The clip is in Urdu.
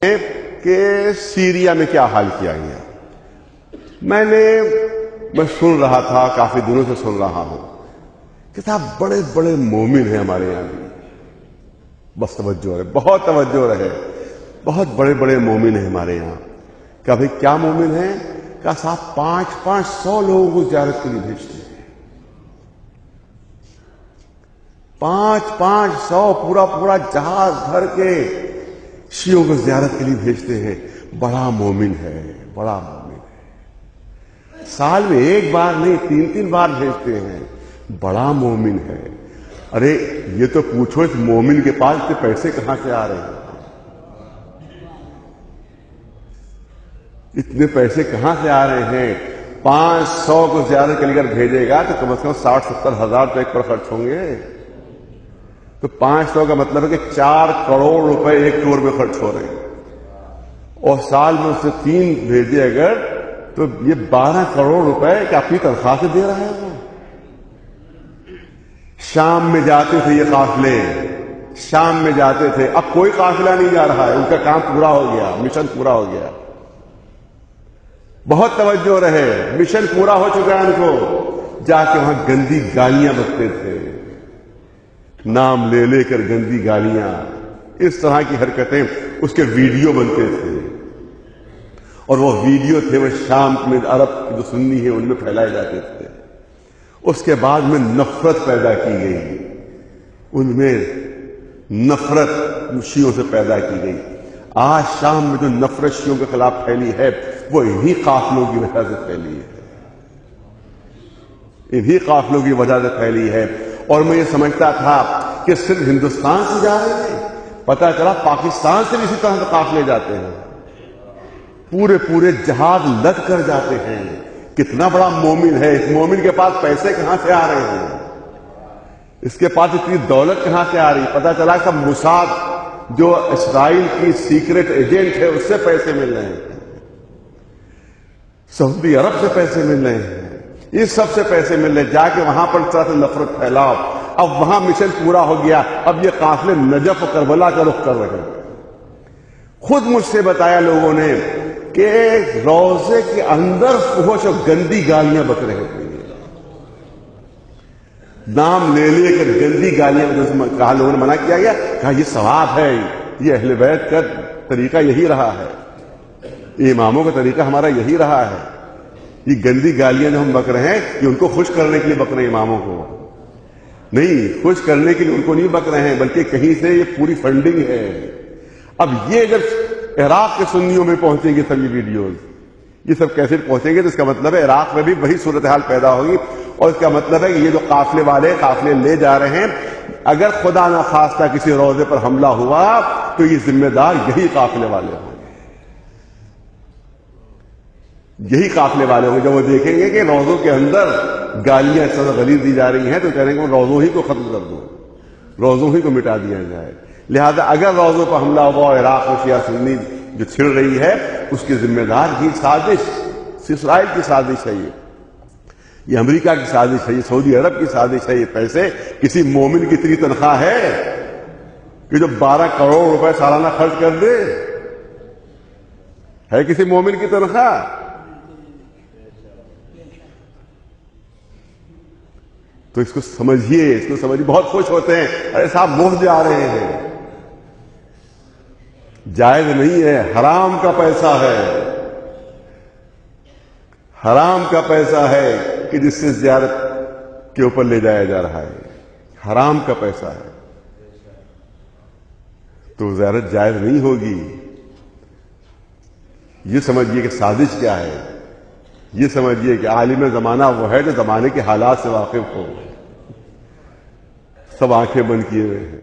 کہ سیریا میں کیا حال کیا گیا. میں سن رہا تھا، کافی دنوں سے سن رہا ہوں کہ صاحب بڑے بڑے مومن ہیں ہمارے یہاں بھی. بس توجہ رہے، بہت توجہ رہے، بہت بڑے بڑے مومن ہیں ہمارے یہاں. کہ بھائی کیا مومن ہیں؟ کہ صاحب 500 لوگوں کو زیارت کے لیے بھیجتے ہیں. 500 پورا جہاز بھر کے شیعوں کو زیارت کے لیے بھیجتے ہیں. بڑا مومن ہے، بڑا مومن ہے. سال میں ایک بار نہیں، 3 بار بھیجتے ہیں. بڑا مومن ہے. ارے یہ تو پوچھو اس مومن کے پاس اتنے پیسے کہاں سے آ رہے ہیں؟ اتنے پیسے کہاں سے آ رہے ہیں؟ 500 کو زیارت کے لیے اگر بھیجے گا تو کم از کم 60-70 ہزار تو ایک پر خرچ ہوں گے. تو 500 کا مطلب ہے کہ 4 کروڑ روپے ایک ٹور میں خرچ ہو رہے ہیں. اور سال میں اس سے 3 بھیجے اگر تو یہ 12 کروڑ روپے کہ اپنی تنخواہ سے دے رہا ہے. وہ شام میں جاتے تھے، یہ قافلے شام میں جاتے تھے. اب کوئی قافلہ نہیں جا رہا ہے، ان کا کام پورا ہو گیا، مشن پورا ہو گیا. بہت توجہ رہے، مشن پورا ہو چکا ہے. ان کو جا کے وہاں گندی گالیاں بکتے تھے، نام لے کر گندی گالیاں، اس طرح کی حرکتیں، اس کے ویڈیو بنتے تھے. اور وہ ویڈیو تھے وہ شام میں عرب کی جو سنی ہے ان میں پھیلائے جاتے تھے. اس کے بعد میں نفرت پیدا کی گئی، ان میں نفرت شیعوں سے پیدا کی گئی. آج شام میں جو نفرت شیعوں کے خلاف پھیلی ہے وہ انہی قافلوں کی وجہ سے پھیلی ہے، انہی قافلوں کی وجہ سے پھیلی ہے. اور میں یہ سمجھتا تھا کہ صرف ہندوستان سے جا رہے ہیں، پتہ چلا پاکستان سے بھی اسی طرح سے قافلے جاتے ہیں. پورے جہاز لد کر جاتے ہیں. کتنا بڑا مومن ہے! اس مومن کے پاس پیسے کہاں سے آ رہے ہیں؟ اس کے پاس اتنی دولت کہاں سے آ رہی؟ پتہ چلا کہ موساد جو اسرائیل کی سیکرٹ ایجنٹ ہے اس سے پیسے مل رہے ہیں، سعودی عرب سے پیسے مل رہے ہیں، اس سب سے پیسے مل رہے ہیں. جا کے وہاں پر اس طرح سے نفرت پھیلاؤ. اب وہاں مشن پورا ہو گیا. اب یہ قافلے نجف و کربلا کا رخ کر رہے ہیں. خود مجھ سے بتایا لوگوں نے کہ روضے کے اندر پہنچ اور گندی گالیاں بک رہے تھے. نام لے کر گندی گالیاں، کہا لوگوں نے منع کیا گیا، کہا یہ ثواب ہے، یہ اہل بیت کا طریقہ یہی رہا ہے، اماموں کا طریقہ ہمارا یہی رہا ہے. یہ گندی گالیاں جو ہم بک رہے ہیں یہ ان کو خوش کرنے کے لیے بک رہے ہیں، اماموں کو نہیں، خوش کرنے کے لیے ان کو نہیں بک رہے ہیں، بلکہ کہیں سے یہ پوری فنڈنگ ہے. اب یہ جب عراق کے سنیوں میں پہنچیں گے سب یہ ویڈیوز، یہ سب کیسے پہنچیں گے، تو اس کا مطلب ہے عراق میں بھی وہی صورتحال پیدا ہوگی. اور اس کا مطلب ہے کہ یہ جو قافلے والے قافلے لے جا رہے ہیں، اگر خدا نہ خواستہ کسی روضے پر حملہ ہوا تو یہ ذمہ دار یہی قافلے والے ہوں گے، یہی قافلے والے ہوں گے. جب وہ دیکھیں گے کہ روضوں کے اندر گالیاں اس طرح غلیظ دی جا رہی ہیں تو کہیں گے وہ روضوں ہی کو ختم کر دو، روضوں ہی کو مٹا دیا جائے. لہذا اگر روضوں پر حملہ ہوا اور عراق میں شیعہ سنی جو چھڑ رہی ہے اس کی ذمہ دار یہ سازش، اسرائیل کی سازش ہے، یہ امریکہ کی سازش ہے، یہ سعودی عرب کی سازش ہے. یہ پیسے کسی مومن کی اتنی تنخواہ ہے کہ جو 12 کروڑ روپے سالانہ خرچ کر دے؟ ہے کسی مومن کی تنخواہ؟ تو اس کو سمجھیے، اس کو سمجھیے. بہت خوش ہوتے ہیں، ارے صاحب مفت جا رہے ہیں. جائز نہیں ہے، حرام کا پیسہ ہے، حرام کا پیسہ ہے کہ جس سے زیارت کے اوپر لے جایا جا رہا ہے، حرام کا پیسہ ہے. تو زیارت جائز نہیں ہوگی. یہ سمجھیے کہ سازش کیا ہے، یہ سمجھیے کہ عالم زمانہ وہ ہے جو زمانے کے حالات سے واقف ہو. سب آنکھیں بند کیے ہوئے ہیں.